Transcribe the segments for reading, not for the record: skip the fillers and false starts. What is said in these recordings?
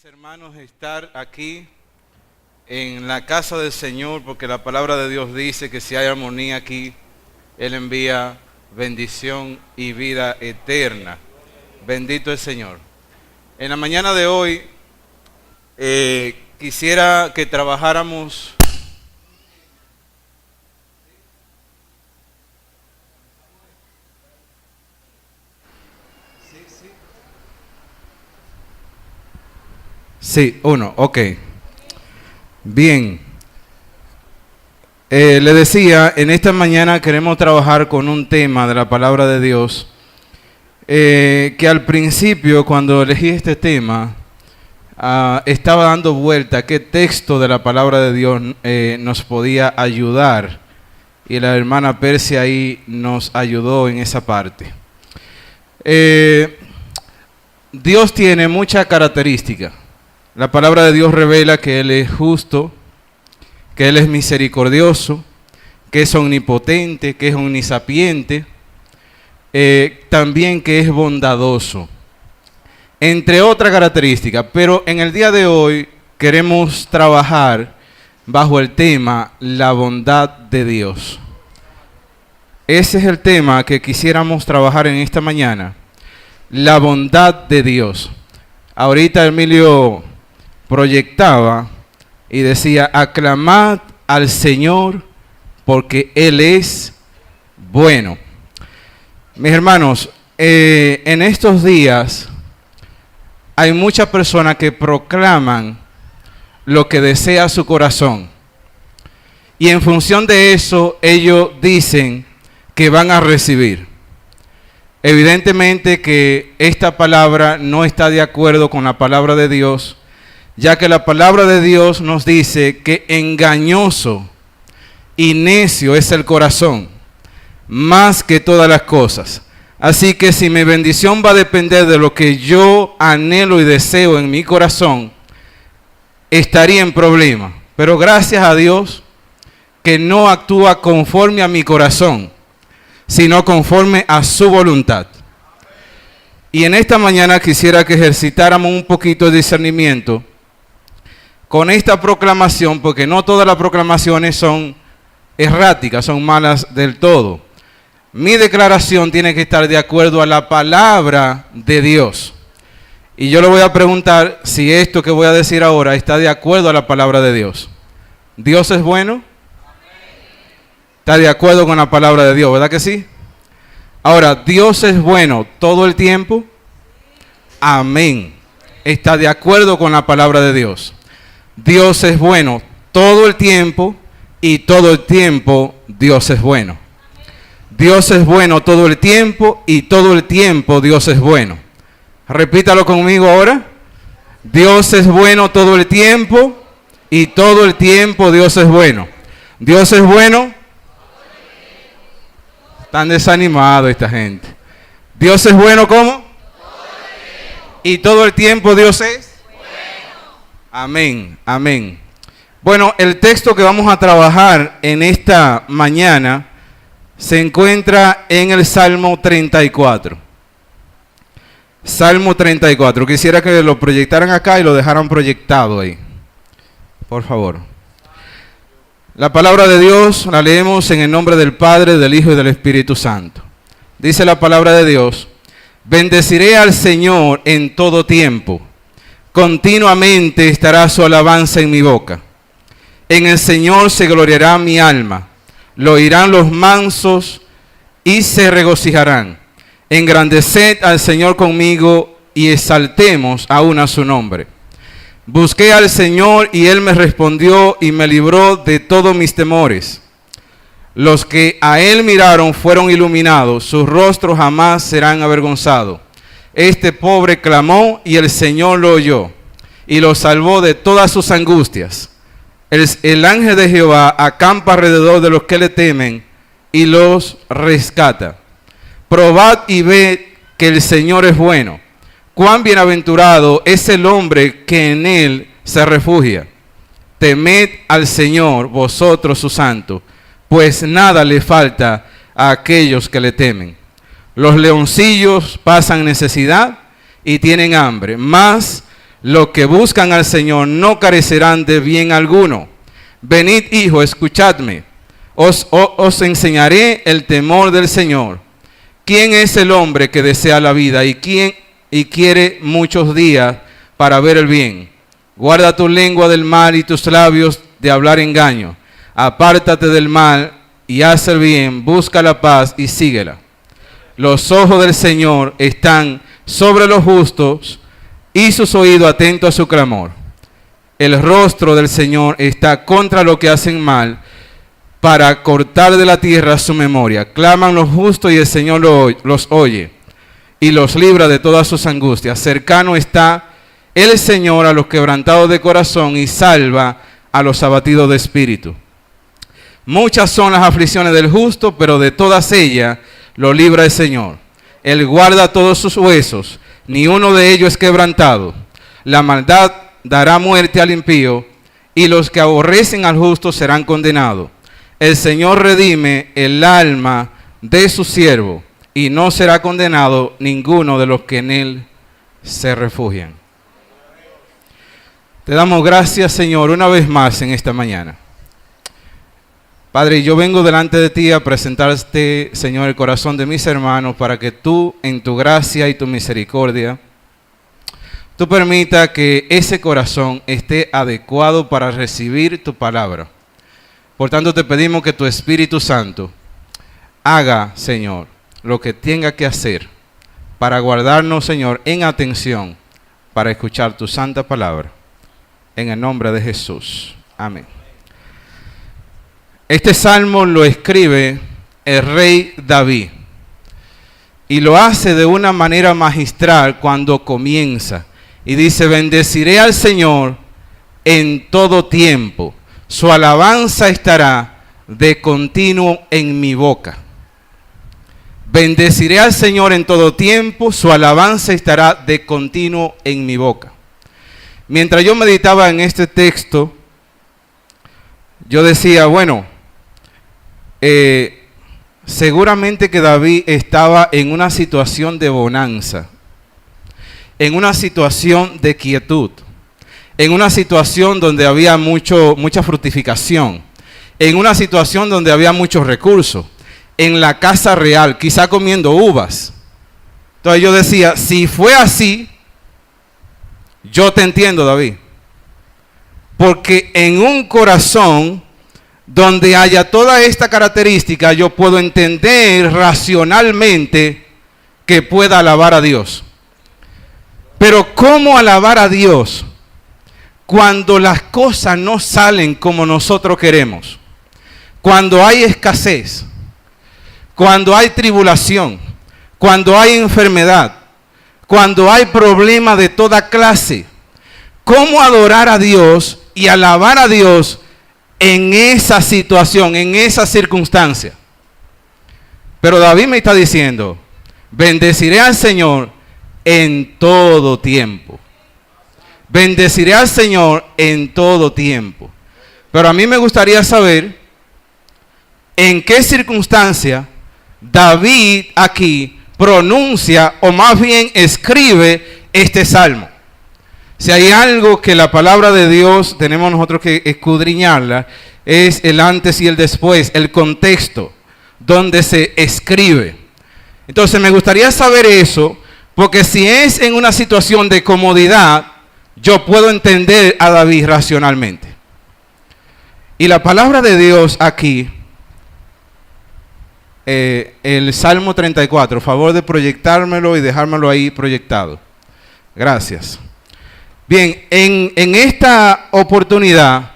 Hermanos, estar aquí en la casa del Señor, porque la palabra de Dios dice que si hay armonía aquí, Él envía bendición y vida eterna. Bendito el Señor. En la mañana de hoy quisiera que trabajáramos Sí, uno, ok. Bien. Le decía, en esta mañana queremos trabajar con un tema de la palabra de Dios, que al principio, cuando elegí este tema, estaba dando vuelta qué texto de la palabra de Dios nos podía ayudar. Y la hermana Persia ahí nos ayudó en esa parte. Dios tiene muchas características. La palabra de Dios revela que Él es justo, que Él es misericordioso, que es omnipotente, que es omnisapiente, también que es bondadoso, entre otras características. Pero en el día de hoy queremos trabajar bajo el tema la bondad de Dios. Ese es el tema que quisiéramos trabajar en esta mañana, la bondad de Dios. Ahorita Emilio proyectaba y decía: aclamad al Señor porque Él es bueno. Mis hermanos, en estos días hay muchas personas que proclaman lo que desea su corazón, y en función de eso ellos dicen que van a recibir. Evidentemente que esta palabra no está de acuerdo con la palabra de Dios, ya que la palabra de Dios nos dice que engañoso y necio es el corazón, más que todas las cosas. Así que si mi bendición va a depender de lo que yo anhelo y deseo en mi corazón, estaría en problema. Pero gracias a Dios que no actúa conforme a mi corazón, sino conforme a su voluntad. Y en esta mañana quisiera que ejercitáramos un poquito de discernimiento con esta proclamación, porque no todas las proclamaciones son erráticas, son malas del todo. Mi declaración tiene que estar de acuerdo a la palabra de Dios. Y yo le voy a preguntar si esto que voy a decir ahora está de acuerdo a la palabra de Dios. ¿Dios es bueno? Está de acuerdo con la palabra de Dios, ¿verdad que sí? Ahora, ¿Dios es bueno todo el tiempo? Amén. Está de acuerdo con la palabra de Dios. Dios es bueno todo el tiempo y todo el tiempo Dios es bueno. Dios es bueno todo el tiempo y todo el tiempo Dios es bueno. Repítalo conmigo ahora. Dios es bueno todo el tiempo y todo el tiempo Dios es bueno. Dios es bueno. Están desanimados esta gente. Dios es bueno, ¿cómo? Y todo el tiempo Dios es. Amén, amén. Bueno, el texto que vamos a trabajar en esta mañana se encuentra en el Salmo 34. Salmo 34. Quisiera que lo proyectaran acá y lo dejaran proyectado ahí. Por favor. La palabra de Dios la leemos en el nombre del Padre, del Hijo y del Espíritu Santo. Dice la palabra de Dios: bendeciré al Señor en todo tiempo. Continuamente estará su alabanza en mi boca. En el Señor se gloriará mi alma. Lo oirán los mansos y se regocijarán. Engrandeced al Señor conmigo y exaltemos aún a su nombre. Busqué al Señor y Él me respondió y me libró de todos mis temores. Los que a Él miraron fueron iluminados, sus rostros jamás serán avergonzados. Este pobre clamó y el Señor lo oyó y lo salvó de todas sus angustias. El ángel de Jehová acampa alrededor de los que le temen y los rescata. Probad y ved que el Señor es bueno. Cuán bienaventurado es el hombre que en Él se refugia. Temed al Señor, vosotros sus santos, pues nada le falta a aquellos que le temen. Los leoncillos pasan necesidad y tienen hambre, mas Los que buscan al Señor no carecerán de bien alguno. Venid, hijo, escuchadme. Os enseñaré el temor del Señor. ¿Quién es el hombre que desea la vida y quiere muchos días para ver el bien? Guarda tu lengua del mal y tus labios de hablar engaño. Apártate del mal y haz el bien, busca la paz y síguela. Los ojos del Señor están sobre los justos y sus oídos atentos a su clamor. El rostro del Señor está contra los que hacen mal, para cortar de la tierra su memoria. Claman los justos y el Señor los oye y los libra de todas sus angustias. Cercano está el Señor a los quebrantados de corazón y salva a los abatidos de espíritu. Muchas son las aflicciones del justo, pero de todas ellas lo libra el Señor. Él guarda todos sus huesos, ni uno de ellos es quebrantado. La maldad dará muerte al impío, y los que aborrecen al justo serán condenados. El Señor redime el alma de su siervo, y no será condenado ninguno de los que en él se refugian. Te damos gracias, Señor, una vez más en esta mañana. Padre, yo vengo delante de ti a presentarte, Señor, el corazón de mis hermanos para que tú, en tu gracia y tu misericordia, tú permita que ese corazón esté adecuado para recibir tu palabra. Por tanto, te pedimos que tu Espíritu Santo haga, Señor, lo que tenga que hacer para guardarnos, Señor, en atención para escuchar tu santa palabra. En el nombre de Jesús. Amén. Este salmo lo escribe el rey David y lo hace de una manera magistral cuando comienza y dice: bendeciré al Señor en todo tiempo, su alabanza estará de continuo en mi boca. Bendeciré al Señor en todo tiempo, su alabanza estará de continuo en mi boca. Mientras yo meditaba en este texto, yo decía, bueno, seguramente que David estaba en una situación de bonanza, en una situación de quietud, en una situación donde había mucha fructificación, en una situación donde había muchos recursos, en la casa real, quizá comiendo uvas. Entonces yo decía, si fue así, yo te entiendo, David, porque en un corazón donde haya toda esta característica, yo puedo entender racionalmente que pueda alabar a Dios. Pero ¿cómo alabar a Dios cuando las cosas no salen como nosotros queremos? Cuando hay escasez, cuando hay tribulación, cuando hay enfermedad, cuando hay problemas de toda clase. ¿Cómo adorar a Dios y alabar a Dios en esa situación, en esa circunstancia? Pero David me está diciendo, bendeciré al Señor en todo tiempo. Bendeciré al Señor en todo tiempo. Pero a mí me gustaría saber en qué circunstancia David aquí pronuncia, o más bien escribe este salmo. Si hay algo que la palabra de Dios tenemos nosotros que escudriñarla, es el antes y el después, el contexto donde se escribe. Entonces me gustaría saber eso, porque si es en una situación de comodidad, yo puedo entender a David racionalmente. Y la palabra de Dios aquí, el Salmo 34, favor de proyectármelo y dejármelo ahí proyectado. Gracias. Bien, en esta oportunidad,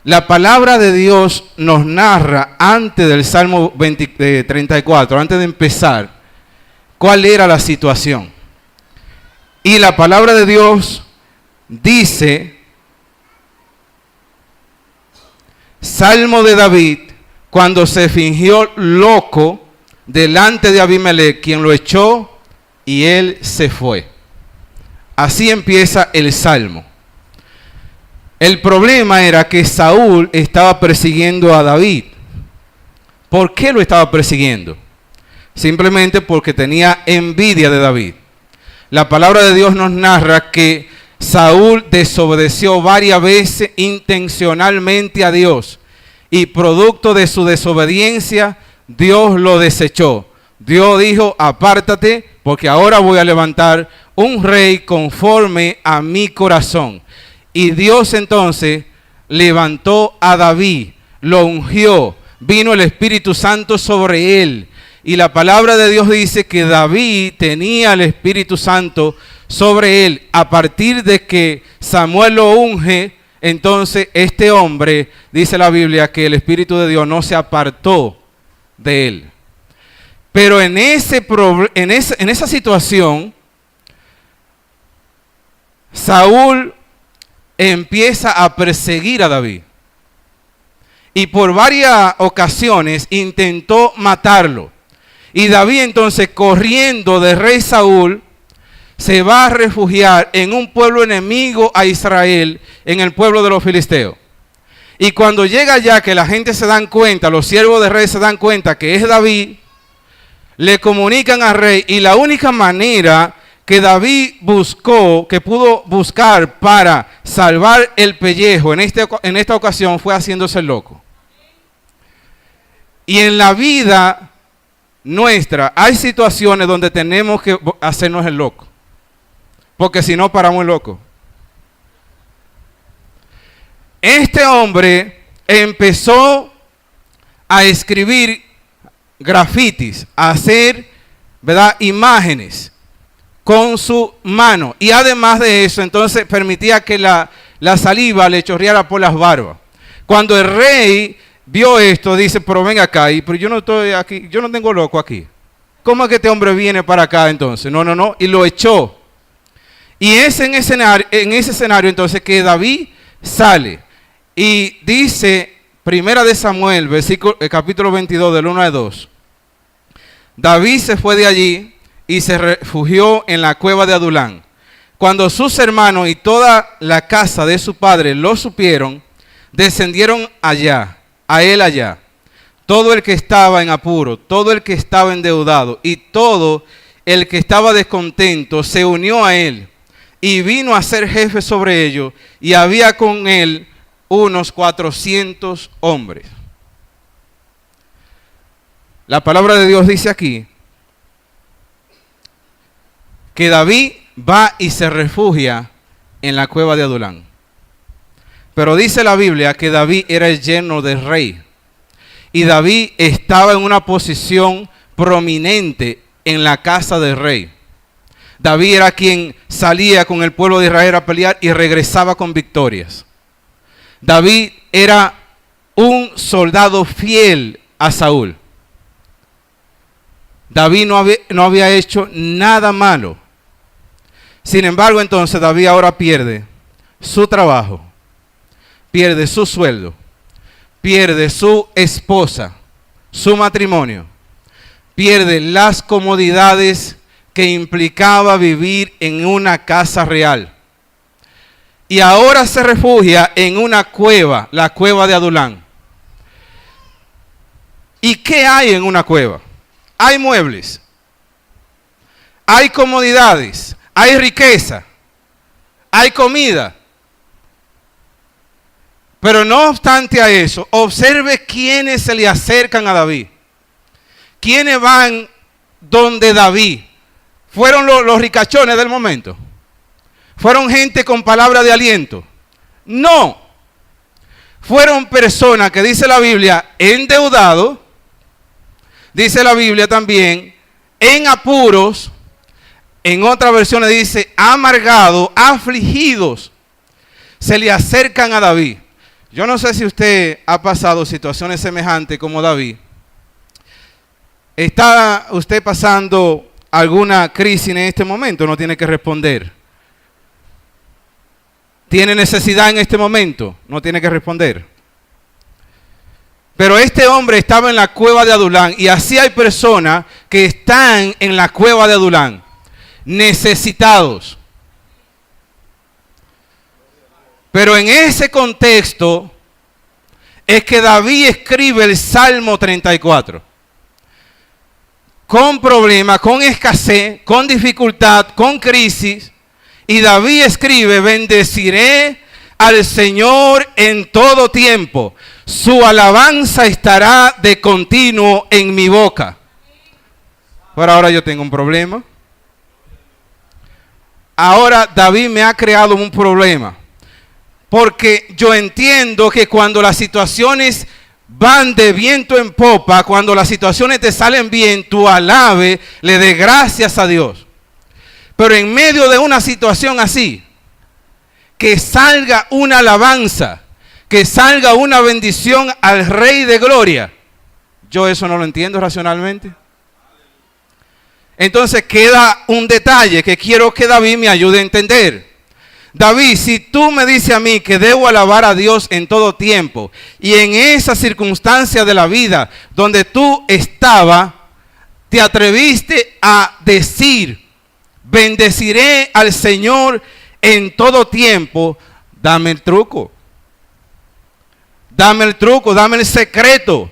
la palabra de Dios nos narra antes del Salmo 34, antes de empezar, cuál era la situación. Y la palabra de Dios dice, Salmo de David, cuando se fingió loco delante de Abimelech, quien lo echó y él se fue. Así empieza el Salmo. El problema era que Saúl estaba persiguiendo a David. ¿Por qué lo estaba persiguiendo? Simplemente porque tenía envidia de David. La palabra de Dios nos narra que Saúl desobedeció varias veces intencionalmente a Dios y producto de su desobediencia, Dios lo desechó. Dios dijo, apártate, porque ahora voy a levantar un rey conforme a mi corazón. Y Dios entonces levantó a David, lo ungió, vino el Espíritu Santo sobre él. Y la palabra de Dios dice que David tenía el Espíritu Santo sobre él. A partir de que Samuel lo unge, entonces este hombre, dice la Biblia, que el Espíritu de Dios no se apartó de él. Pero en esa situación, Saúl empieza a perseguir a David. Y por varias ocasiones intentó matarlo. Y David entonces, corriendo de rey Saúl, se va a refugiar en un pueblo enemigo a Israel, en el pueblo de los filisteos. Y cuando llega allá, que la gente se dan cuenta, los siervos de rey se dan cuenta que es David, le comunican al rey, y la única manera que David buscó, que pudo buscar para salvar el pellejo en esta ocasión, fue haciéndose loco. Y en la vida nuestra hay situaciones donde tenemos que hacernos el loco, porque si no paramos el loco. Este hombre empezó a escribir grafitis, a hacer, ¿verdad?, imágenes con su mano. Y además de eso, entonces permitía que la saliva le chorreara por las barbas. Cuando el rey vio esto, dice, pero ven acá, pero yo no estoy aquí, yo no tengo loco aquí. ¿Cómo es que este hombre viene para acá entonces? No, y lo echó. Y es en ese escenario entonces que David sale. Y dice, Primera de Samuel, capítulo 22, del 1 al 2. David se fue de allí y se refugió en la cueva de Adulán. Cuando sus hermanos y toda la casa de su padre lo supieron, descendieron a él allá. Todo el que estaba en apuro, todo el que estaba endeudado y todo el que estaba descontento se unió a él y vino a ser jefe sobre ellos, y había con él unos 400 hombres. La palabra de Dios dice aquí que David va y se refugia en la cueva de Adulán. Pero dice la Biblia que David era el yerno del rey. Y David estaba en una posición prominente en la casa del rey. David era quien salía con el pueblo de Israel a pelear y regresaba con victorias. David era un soldado fiel a Saúl. David no había hecho nada malo. Sin embargo, entonces David ahora pierde su trabajo, pierde su sueldo, pierde su esposa, su matrimonio, pierde las comodidades que implicaba vivir en una casa real. Y ahora se refugia en una cueva, la cueva de Adulán. ¿Y qué hay en una cueva? Hay muebles, hay comodidades, hay riqueza, hay comida. Pero no obstante a eso, observe quiénes se le acercan a David. ¿Quiénes van donde David? ¿Fueron los ricachones del momento? ¿Fueron gente con palabra de aliento? No. Fueron personas que dice la Biblia endeudados, dice la Biblia también en apuros, en otras versiones dice amargados, afligidos. Se le acercan a David. Yo no sé si usted ha pasado situaciones semejantes como David. ¿Está usted pasando alguna crisis en este momento? No tiene que responder. ¿Tiene necesidad en este momento? No tiene que responder. Pero este hombre estaba en la cueva de Adulán, y así hay personas que están en la cueva de Adulán, necesitados. Pero en ese contexto es que David escribe el Salmo 34. Con problemas, con escasez, con dificultad, con crisis. Y David escribe, bendeciré al Señor en todo tiempo. Su alabanza estará de continuo en mi boca. Pero ahora yo tengo un problema. Ahora David me ha creado un problema. Porque yo entiendo que cuando las situaciones van de viento en popa, cuando las situaciones te salen bien, tú alabe, le dé gracias a Dios. Pero en medio de una situación así, que salga una alabanza, que salga una bendición al Rey de Gloria, yo eso no lo entiendo racionalmente. Entonces queda un detalle que quiero que David me ayude a entender. David, si tú me dices a mí que debo alabar a Dios en todo tiempo, y en esa circunstancia de la vida donde tú estabas, te atreviste a decir, bendeciré al Señor en todo tiempo, dame el truco. Dame el truco, dame el secreto.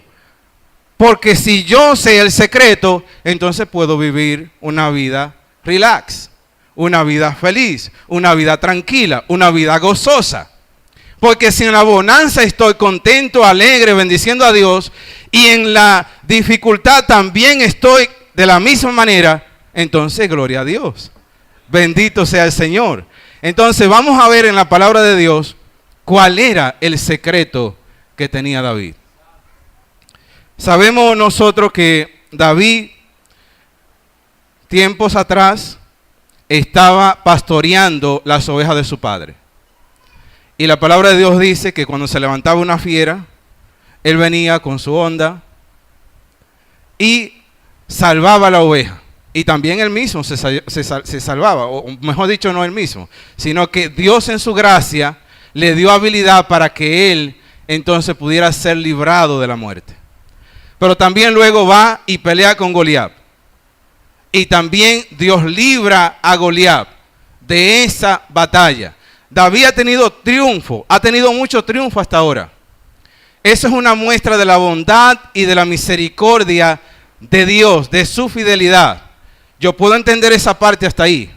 Porque si yo sé el secreto, entonces puedo vivir una vida relax, una vida feliz, una vida tranquila, una vida gozosa. Porque si en la bonanza estoy contento, alegre, bendiciendo a Dios, y en la dificultad también estoy de la misma manera, entonces gloria a Dios. Bendito sea el Señor. Entonces vamos a ver en la palabra de Dios cuál era el secreto que tenía David. Sabemos nosotros que David, tiempos atrás, estaba pastoreando las ovejas de su padre. Y la palabra de Dios dice que cuando se levantaba una fiera, él venía con su onda y salvaba la oveja. Y también él mismo se salvaba, o mejor dicho, no él mismo, sino que Dios en su gracia le dio habilidad para que él entonces pudiera ser librado de la muerte. Pero también luego va y pelea con Goliat. Y también Dios libra a Goliat de esa batalla. David ha tenido triunfo, ha tenido mucho triunfo hasta ahora. Eso es una muestra de la bondad y de la misericordia de Dios, de su fidelidad. Yo puedo entender esa parte hasta ahí,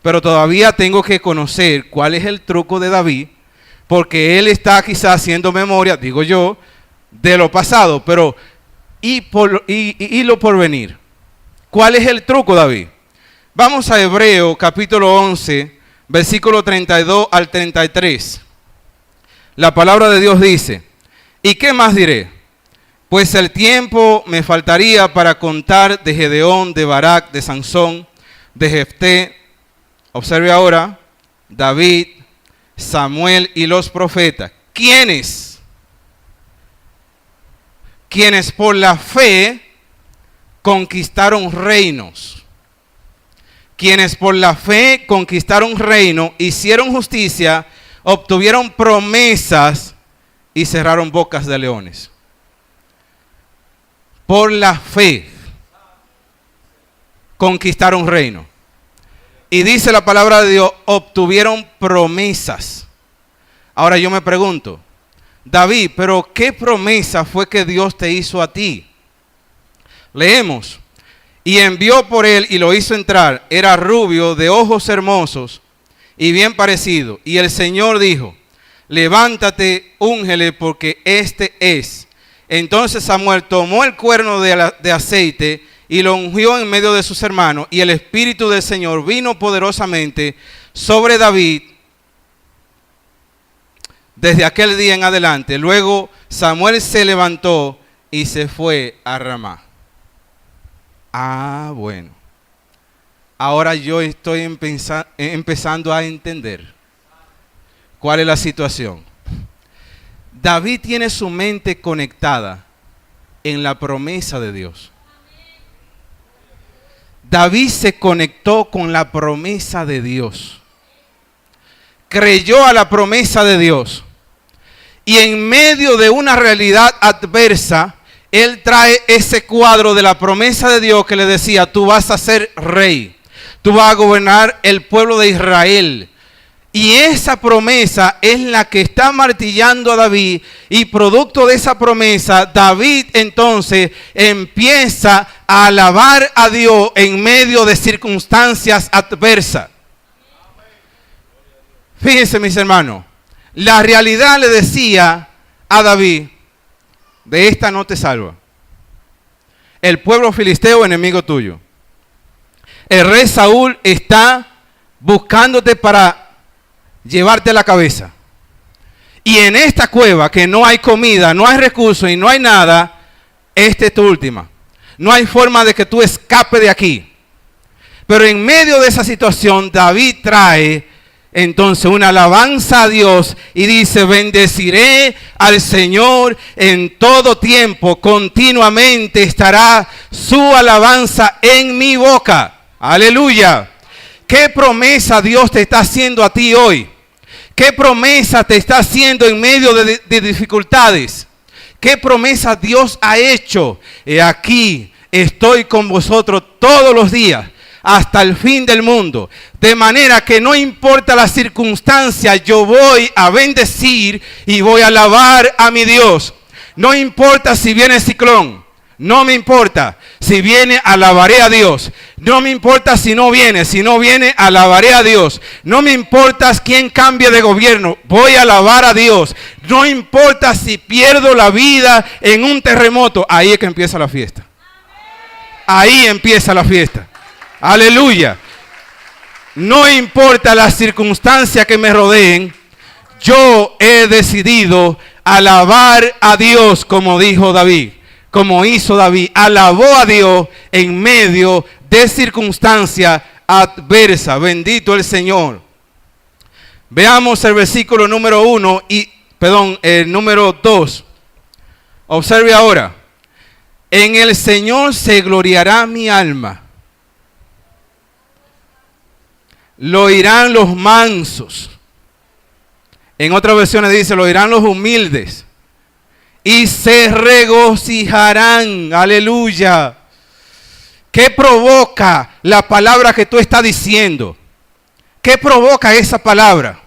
pero todavía tengo que conocer cuál es el truco de David, porque él está quizás haciendo memoria, digo yo, de lo pasado, pero y lo por venir. ¿Cuál es el truco, David? Vamos a Hebreo capítulo 11, versículo 32 al 33. La palabra de Dios dice, ¿y qué más diré? Pues el tiempo me faltaría para contar de Gedeón, de Barak, de Sansón, de Jefté. Observe ahora, David, Samuel y los profetas. ¿Quiénes por la fe conquistaron reinos? Quienes por la fe conquistaron reino, hicieron justicia, obtuvieron promesas y cerraron bocas de leones. Por la fe conquistaron reino. Y dice la palabra de Dios, obtuvieron promesas. Ahora yo me pregunto, David, pero ¿qué promesa fue que Dios te hizo a ti? Leemos, y envió por él y lo hizo entrar, era rubio, de ojos hermosos y bien parecido. Y el Señor dijo, levántate, úngele, porque este es. Entonces Samuel tomó el cuerno de aceite y lo ungió en medio de sus hermanos, y el Espíritu del Señor vino poderosamente sobre David desde aquel día en adelante. Luego Samuel se levantó y se fue a Ramá. Ah, bueno. Ahora yo estoy empezando a entender cuál es la situación. David tiene su mente conectada en la promesa de Dios. David se conectó con la promesa de Dios. Creyó a la promesa de Dios. Y en medio de una realidad adversa, él trae ese cuadro de la promesa de Dios que le decía, tú vas a ser rey, tú vas a gobernar el pueblo de Israel. Y esa promesa es la que está martillando a David, y producto de esa promesa, David entonces empieza a alabar a Dios en medio de circunstancias adversas. Fíjense, mis hermanos, la realidad le decía a David, de esta no te salva. El pueblo filisteo enemigo tuyo. El rey Saúl está buscándote para llevarte la cabeza. Y en esta cueva que no hay comida, no hay recursos y no hay nada, esta es tu última. No hay forma de que tú escapes de aquí. Pero en medio de esa situación, David trae entonces una alabanza a Dios y dice, bendeciré al Señor en todo tiempo, continuamente estará su alabanza en mi boca. Aleluya. ¿Qué promesa Dios te está haciendo a ti hoy? ¿Qué promesa te está haciendo en medio de dificultades? ¿Qué promesa Dios ha hecho? He aquí, estoy con vosotros todos los días, hasta el fin del mundo. De manera que no importa la circunstancia, yo voy a bendecir y voy a alabar a mi Dios. No importa si viene ciclón, no me importa. Si viene, alabaré a Dios. No me importa si no viene, alabaré a Dios. No me importa quién cambie de gobierno, voy a alabar a Dios. No importa si pierdo la vida en un terremoto, ahí es que empieza la fiesta. Ahí empieza la fiesta. Aleluya. No importa las circunstancias que me rodeen, yo he decidido alabar a Dios como dijo David. Como hizo David, alabó a Dios en medio de circunstancias adversas. Bendito el Señor. Veamos el versículo número 1 el número 2. Observe ahora. En el Señor se gloriará mi alma. Lo oirán los mansos. En otras versiones dice, lo oirán los humildes. Y se regocijarán. Aleluya. ¿Qué provoca la palabra que tú estás diciendo? ¿Qué provoca esa palabra?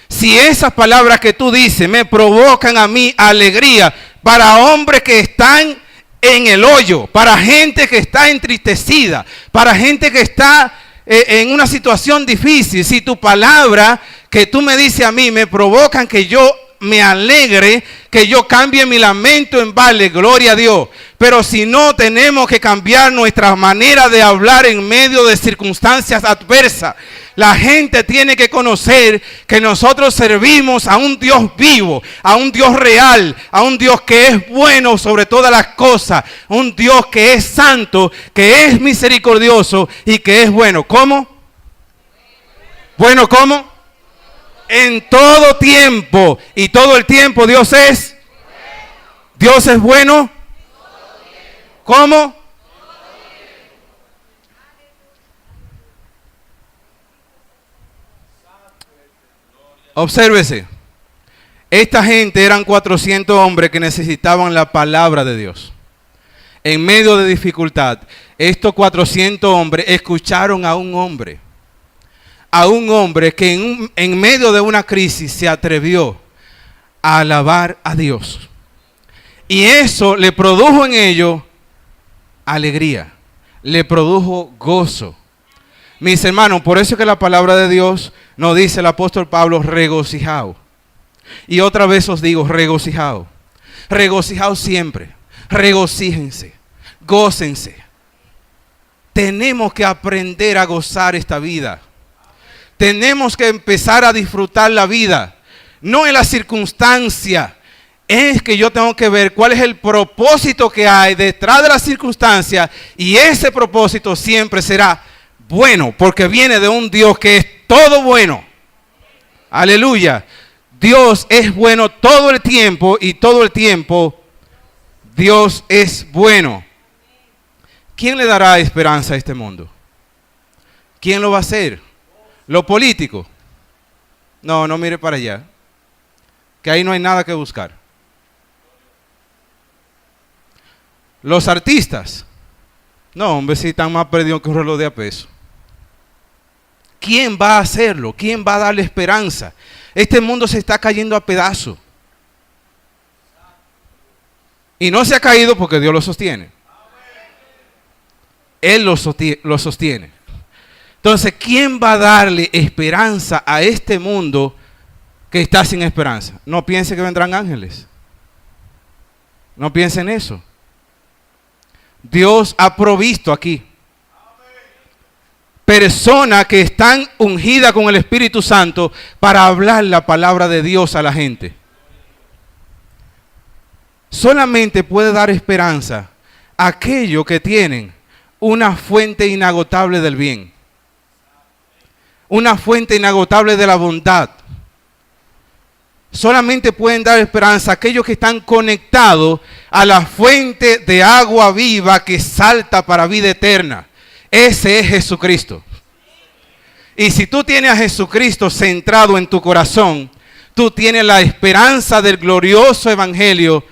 Si esas palabras que tú dices me provocan a mí alegría para hombres que están en el hoyo, para gente que está entristecida, para gente que está en una situación difícil, si tu palabra que tú me dices a mí me provocan que yo me alegre, que yo cambie mi lamento en baile, gloria a Dios. Pero si no, tenemos que cambiar nuestra manera de hablar en medio de circunstancias adversas. La gente tiene que conocer que nosotros servimos a un Dios vivo, a un Dios real, a un Dios que es bueno sobre todas las cosas, un Dios que es santo, que es misericordioso y que es bueno. ¿Cómo? ¿Bueno cómo? En todo tiempo y todo el tiempo Dios es. Dios es bueno. ¿Cómo? Obsérvese. Esta gente eran 400 hombres que necesitaban la palabra de Dios. En medio de dificultad, estos 400 hombres escucharon a un hombre. A un hombre que en medio de una crisis se atrevió a alabar a Dios. Y eso le produjo en ellos alegría, le produjo gozo. Mis hermanos, por eso es que la palabra de Dios nos dice el apóstol Pablo, regocijaos. Y otra vez os digo, regocijaos. Regocijaos siempre, regocíjense, gócense. Tenemos que aprender a gozar esta vida. Tenemos que empezar a disfrutar la vida, no en la circunstancia. Es que yo tengo que ver cuál es el propósito que hay detrás de la circunstancia y ese propósito siempre será bueno porque viene de un Dios que es todo bueno. Aleluya. Dios es bueno todo el tiempo y todo el tiempo Dios es bueno. ¿Quién le dará esperanza a este mundo? ¿Quién lo va a hacer? ¿Lo político? No, no mire para allá, que ahí no hay nada que buscar. Los artistas, no, hombre, si están más perdidos que un reloj de a peso. ¿Quién va a hacerlo? ¿Quién va a darle esperanza? Este mundo se está cayendo a pedazos. Y no se ha caído porque Dios lo sostiene. Él lo sostiene. Entonces, ¿quién va a darle esperanza a este mundo que está sin esperanza? No piense que vendrán ángeles. No piense en eso. Dios ha provisto aquí personas que están ungidas con el Espíritu Santo para hablar la palabra de Dios a la gente. Solamente puede dar esperanza a aquellos que tienen una fuente inagotable del bien, una fuente inagotable de la bondad. Solamente pueden dar esperanza a aquellos que están conectados a la fuente de agua viva que salta para vida eterna. Ese es Jesucristo. Y si tú tienes a Jesucristo centrado en tu corazón, tú tienes la esperanza del glorioso evangelio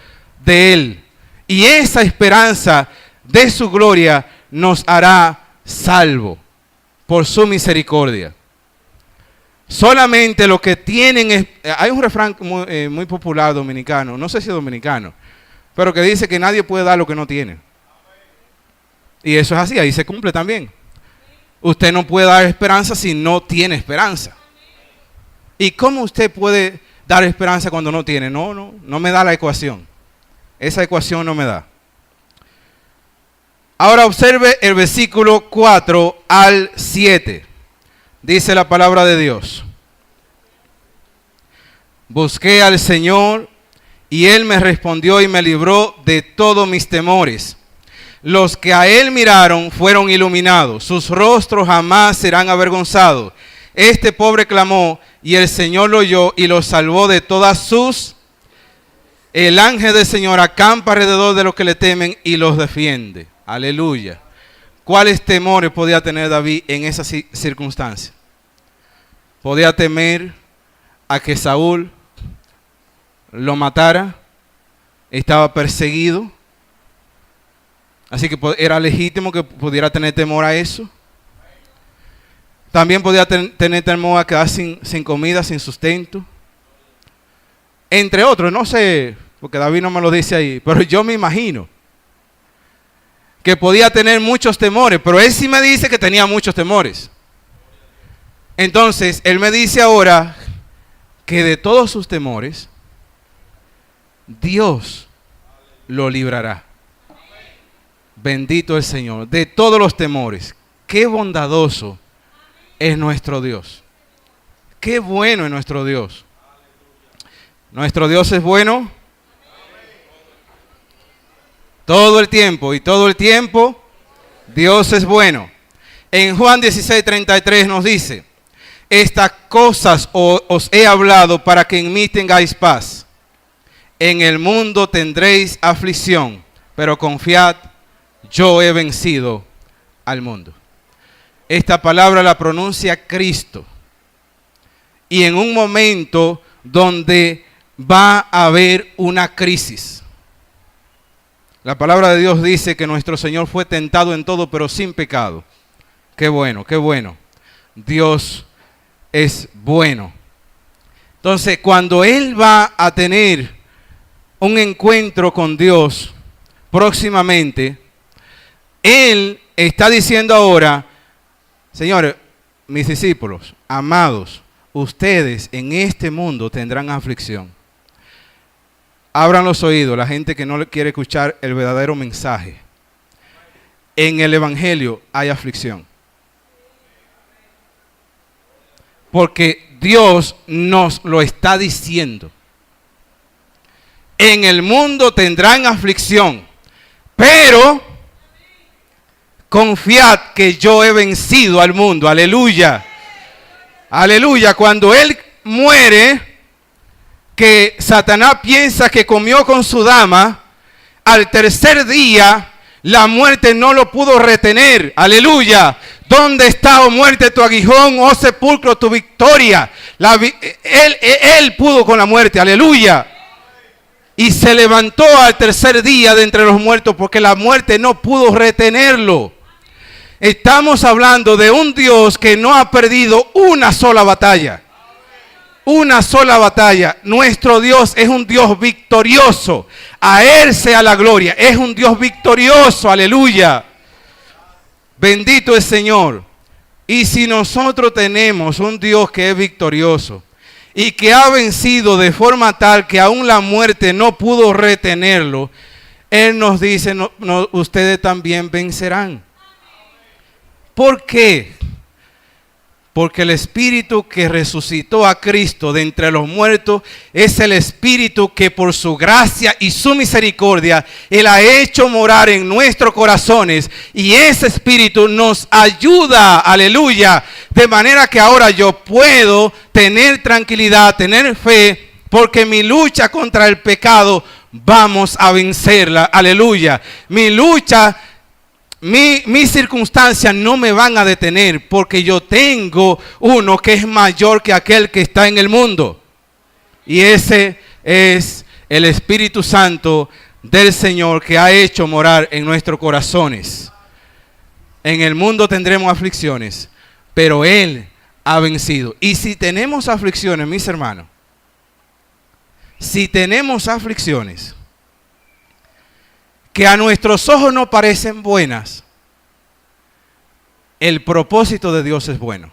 de Él. Y esa esperanza de su gloria nos hará salvo por su misericordia. Solamente los que tienen... Hay un refrán muy popular dominicano, no sé si es dominicano, pero que dice que nadie puede dar lo que no tiene. Y eso es así, ahí se cumple también. Usted no puede dar esperanza si no tiene esperanza. ¿Y cómo usted puede dar esperanza cuando no tiene? No me da la ecuación. Esa ecuación no me da. Ahora observe el versículo 4 al 7. Dice la palabra de Dios. Busqué al Señor y Él me respondió y me libró de todos mis temores. Los que a Él miraron fueron iluminados. Sus rostros jamás serán avergonzados. Este pobre clamó y el Señor lo oyó y lo salvó de todas sus... El ángel del Señor acampa alrededor de los que le temen y los defiende. Aleluya. ¿Cuáles temores podía tener David en esa circunstancia? Podía temer a que Saúl lo matara. Estaba perseguido. Así que era legítimo que pudiera tener temor a eso. También podía tener temor a quedar sin comida, sin sustento. Entre otros, no sé, porque David no me lo dice ahí, pero yo me imagino que podía tener muchos temores, pero él sí me dice que tenía muchos temores. Entonces, él me dice ahora que de todos sus temores, Dios lo librará. Bendito el Señor, de todos los temores. Qué bondadoso es nuestro Dios. Qué bueno es nuestro Dios. Nuestro Dios es bueno todo el tiempo, y todo el tiempo Dios es bueno. En Juan 16:33 nos dice: estas cosas os he hablado para que en mí tengáis paz. En el mundo tendréis aflicción, pero confiad, yo he vencido al mundo. Esta palabra la pronuncia Cristo. Y en un momento donde va a haber una crisis. La palabra de Dios dice que nuestro Señor fue tentado en todo, pero sin pecado. Qué bueno, qué bueno. Dios es bueno. Entonces, cuando Él va a tener un encuentro con Dios próximamente, Él está diciendo ahora: señores, mis discípulos, amados, ustedes en este mundo tendrán aflicción. Abran los oídos, la gente que no quiere escuchar el verdadero mensaje. En el Evangelio hay aflicción. Porque Dios nos lo está diciendo. En el mundo tendrán aflicción, pero confiad que yo he vencido al mundo. Aleluya. Aleluya. Cuando Él muere, que Satanás piensa que comió con su dama, al tercer día la muerte no lo pudo retener. Aleluya. ¿Dónde está, oh muerte, tu aguijón, oh sepulcro, tu victoria? Él pudo con la muerte. Aleluya. Y se levantó al tercer día de entre los muertos, porque la muerte no pudo retenerlo. Estamos hablando de un Dios que no ha perdido una sola batalla. Una sola batalla. Nuestro Dios es un Dios victorioso. A Él sea la gloria. Es un Dios victorioso. Aleluya. Bendito el Señor. Y si nosotros tenemos un Dios que es victorioso y que ha vencido de forma tal que aún la muerte no pudo retenerlo, Él nos dice, ustedes también vencerán. ¿Por qué? Porque el Espíritu que resucitó a Cristo de entre los muertos es el Espíritu que por su gracia y su misericordia Él ha hecho morar en nuestros corazones. Y ese Espíritu nos ayuda, aleluya, de manera que ahora yo puedo tener tranquilidad, tener fe, porque mi lucha contra el pecado vamos a vencerla, aleluya. Mi lucha, mis circunstancias no me van a detener, porque yo tengo uno que es mayor que aquel que está en el mundo. Y ese es el Espíritu Santo del Señor que ha hecho morar en nuestros corazones. En el mundo tendremos aflicciones, pero Él ha vencido. Y si tenemos aflicciones, mis hermanos, si tenemos aflicciones que a nuestros ojos no parecen buenas, el propósito de Dios es bueno.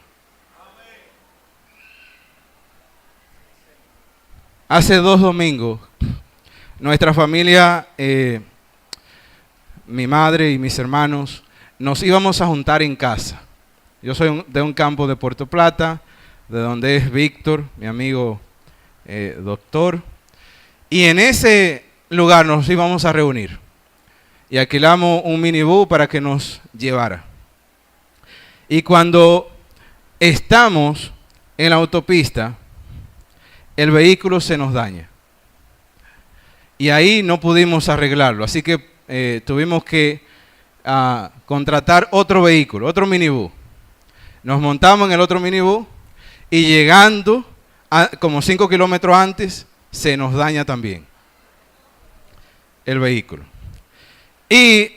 Hace 2 domingos, nuestra familia, mi madre y mis hermanos, nos íbamos a juntar en casa. Yo soy de un campo de Puerto Plata, de donde es Víctor, mi amigo doctor. Y en ese lugar nos íbamos a reunir. Y alquilamos un minibús para que nos llevara. Y cuando estamos en la autopista, el vehículo se nos daña. Y ahí no pudimos arreglarlo. Así que tuvimos que contratar otro vehículo, otro minibús. Nos montamos en el otro minibús y llegando como 5 kilómetros antes, se nos daña también el vehículo. Y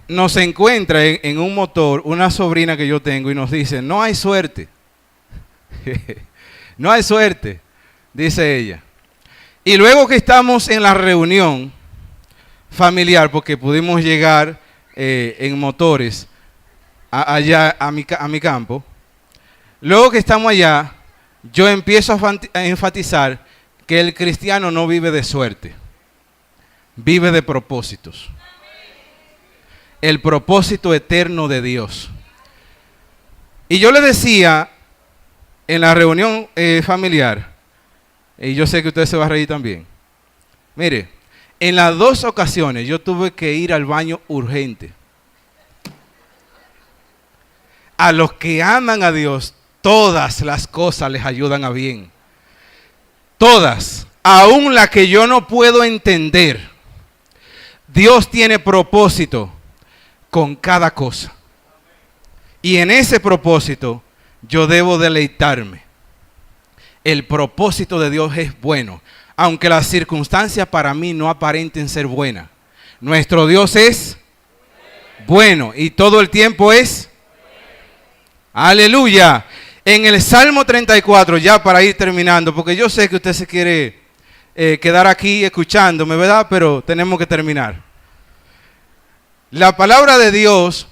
nos encuentra en un motor una sobrina que yo tengo y nos dice, no hay suerte. No hay suerte, dice ella. Y luego que estamos en la reunión familiar, porque pudimos llegar en motores allá a mi campo, luego que estamos allá, yo empiezo a enfatizar que el cristiano no vive de suerte, vive de propósitos. El propósito eterno de Dios. Y yo le decía en la reunión familiar, y yo sé que usted se va a reír también, mire, en las 2 ocasiones yo tuve que ir al baño urgente. A los que aman a Dios, todas las cosas les ayudan a bien. Todas, aún la que yo no puedo entender. Dios tiene propósito con cada cosa. Y en ese propósito yo debo deleitarme. El propósito de Dios es bueno, aunque las circunstancias para mí no aparenten ser buenas. Nuestro Dios es bueno y todo el tiempo es aleluya. En el Salmo 34, ya para ir terminando, porque yo sé que usted se quiere quedar aquí escuchándome, ¿verdad? Pero tenemos que terminar. La palabra de Dios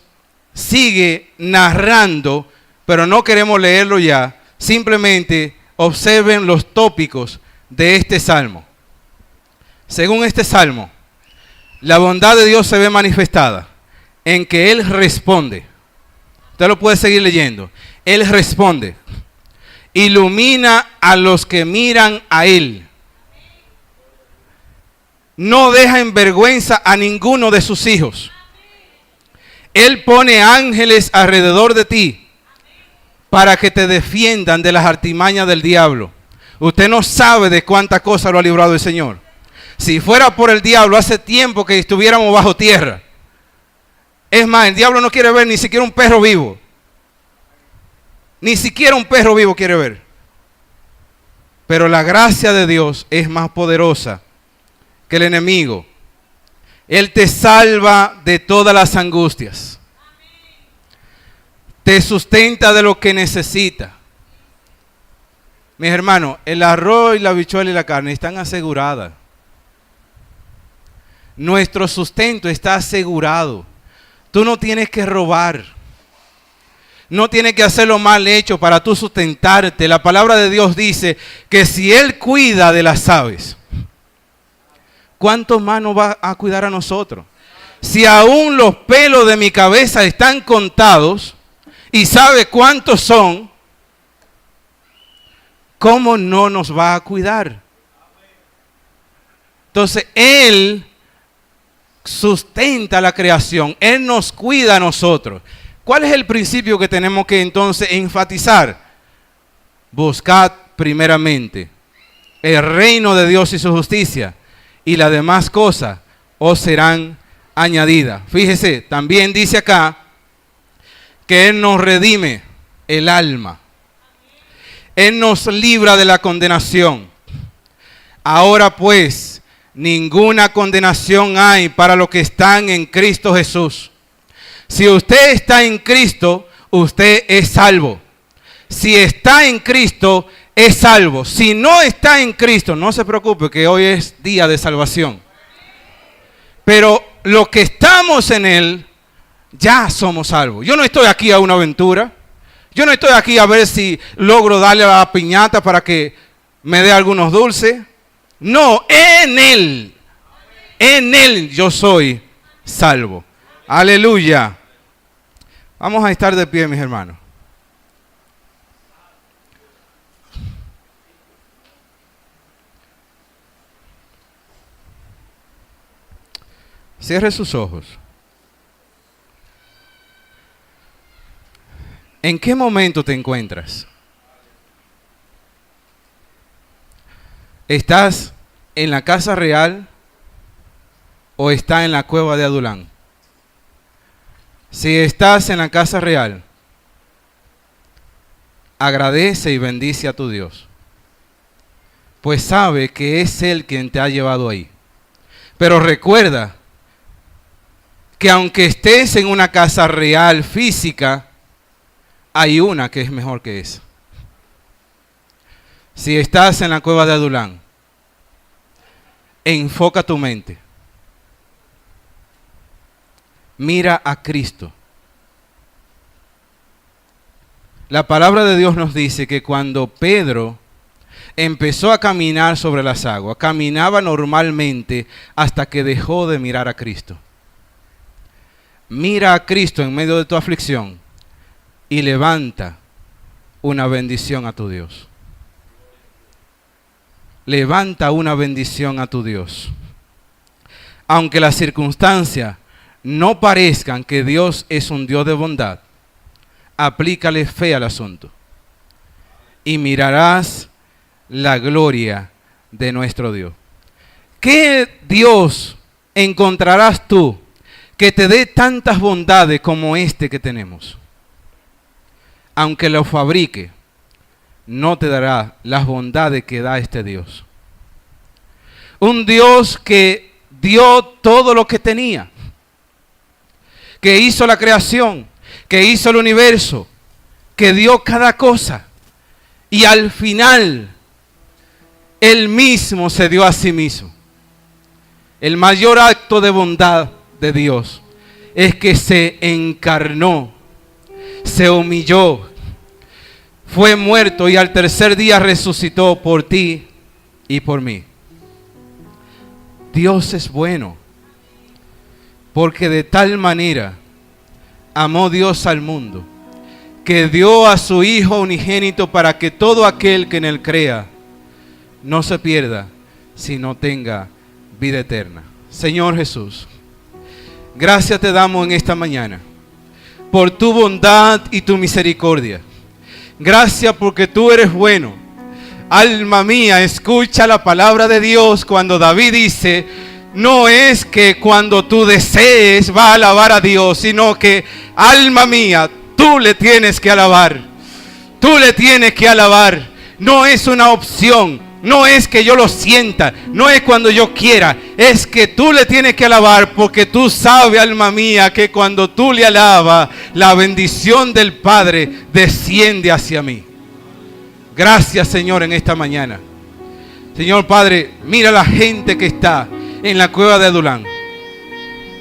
sigue narrando, pero no queremos leerlo ya. Simplemente observen los tópicos de este salmo. Según este salmo, la bondad de Dios se ve manifestada en que Él responde. Usted lo puede seguir leyendo. Él responde. Ilumina a los que miran a Él. No deja en vergüenza a ninguno de sus hijos. Él pone ángeles alrededor de ti para que te defiendan de las artimañas del diablo. Usted no sabe de cuántas cosas lo ha librado el Señor. Si fuera por el diablo, hace tiempo que estuviéramos bajo tierra. Es más, el diablo no quiere ver ni siquiera un perro vivo. Ni siquiera un perro vivo quiere ver. Pero la gracia de Dios es más poderosa que el enemigo. Él te salva de todas las angustias. Te sustenta de lo que necesita. Mis hermanos, el arroz y la habichuela y la carne están aseguradas. Nuestro sustento está asegurado. Tú no tienes que robar. No tienes que hacerlo mal hecho para tú sustentarte. La palabra de Dios dice que si Él cuida de las aves, ¿cuánto más nos va a cuidar a nosotros? Si aún los pelos de mi cabeza están contados y sabe cuántos son, ¿cómo no nos va a cuidar? Entonces, Él sustenta la creación. Él nos cuida a nosotros. ¿Cuál es el principio que tenemos que entonces enfatizar? Buscad primeramente el reino de Dios y su justicia, y las demás cosas os serán añadidas. Fíjese, también dice acá que Él nos redime el alma. Él nos libra de la condenación. Ahora pues, ninguna condenación hay para los que están en Cristo Jesús. Si usted está en Cristo, usted es salvo. Si está en Cristo, es salvo. Si no está en Cristo, no se preocupe que hoy es día de salvación. Pero los que estamos en Él, ya somos salvos. Yo no estoy aquí a una aventura. Yo no estoy aquí a ver si logro darle a la piñata para que me dé algunos dulces. No, en Él yo soy salvo. Aleluya. Vamos a estar de pie, mis hermanos. Cierre sus ojos. ¿En qué momento te encuentras? ¿Estás en la casa real o estás en la cueva de Adulán? Si estás en la casa real, agradece y bendice a tu Dios, pues sabe que es Él quien te ha llevado ahí. Pero recuerda que aunque estés en una casa real física, hay una que es mejor que esa. Si estás en la cueva de Adulán, enfoca tu mente. Mira a Cristo. La palabra de Dios nos dice que cuando Pedro empezó a caminar sobre las aguas, caminaba normalmente hasta que dejó de mirar a Cristo. Mira a Cristo en medio de tu aflicción y levanta una bendición a tu Dios. Levanta una bendición a tu Dios. Aunque las circunstancias no parezcan que Dios es un Dios de bondad, aplícale fe al asunto y mirarás la gloria de nuestro Dios. ¿Qué Dios encontrarás tú que te dé tantas bondades como este que tenemos? Aunque lo fabrique, no te dará las bondades que da este Dios. Un Dios que dio todo lo que tenía, que hizo la creación, que hizo el universo, que dio cada cosa, y al final Él mismo se dio a sí mismo. El mayor acto de bondad de Dios es que se encarnó, se humilló, fue muerto y al tercer día resucitó por ti y por mí. Dios es bueno, porque de tal manera amó Dios al mundo, que dio a su Hijo unigénito para que todo aquel que en Él crea no se pierda, sino tenga vida eterna. Señor Jesús, gracias te damos en esta mañana por tu bondad y tu misericordia. Gracias porque tú eres bueno. Alma mía, escucha la palabra de Dios cuando David dice: no es que cuando tú desees va a alabar a Dios, sino que, alma mía, tú le tienes que alabar. Tú le tienes que alabar. No es una opción. No es que yo lo sienta. No es cuando yo quiera. Es que tú le tienes que alabar, porque tú sabes, alma mía, que cuando tú le alabas, la bendición del Padre desciende hacia mí. Gracias, Señor, en esta mañana. Señor Padre, mira la gente que está en la cueva de Adulán.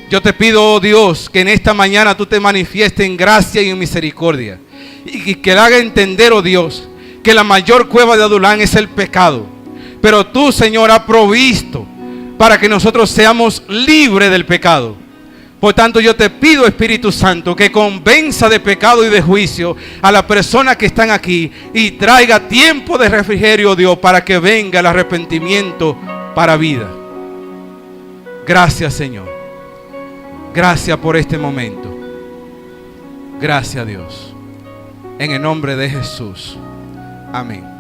Yo te pido, oh Dios, que en esta mañana tú te manifiestes en gracia y en misericordia. y que le haga entender, oh Dios, que la mayor cueva de Adulán es el pecado. Pero tú, Señor, has provisto para que nosotros seamos libres del pecado. Por tanto, yo te pido, Espíritu Santo, que convenza de pecado y de juicio a las personas que están aquí y traiga tiempo de refrigerio, Dios, para que venga el arrepentimiento para vida. Gracias, Señor. Gracias por este momento. Gracias, Dios. En el nombre de Jesús. Amén.